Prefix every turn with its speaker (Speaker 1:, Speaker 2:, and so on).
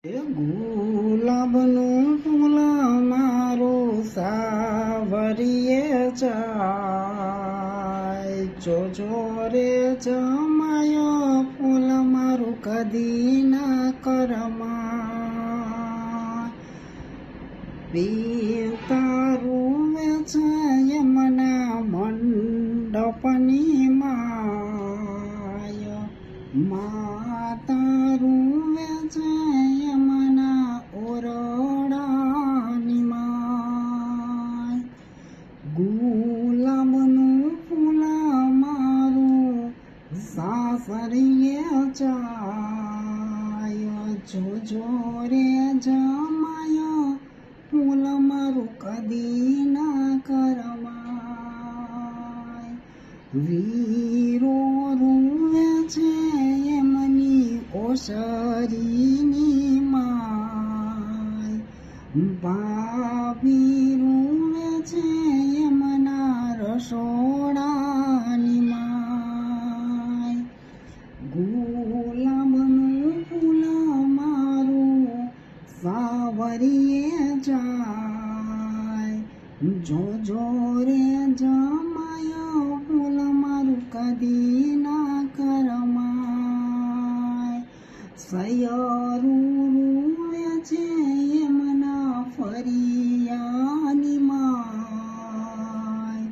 Speaker 1: ગુલાબનું ફૂલ મારું સાવરીએ જાય, જોજો રે જમાયો ફૂલ મારું કદી ના કરમાય. પિતારું વેચાય મના મંડપની માય, માતારું વેચાય મના ઓરડાની માય. ગુલાબનું ફૂલ મારું સાસરીએ જાય, જોજો રે જમાયો ફૂલ મારું કદી ના કરમાય. વીરો રૂવે છે એમની ઓસરીની માય, ભાભી રૂવે છે એમના રસોડાની માય. ગુલાબનું ફૂલ મારું સાવરીએ જાય, જોજો રે જમાયો ફૂલ મારું કદી ના કરમાય. સયરું રૂવે છે એમના ફરિયાની માય,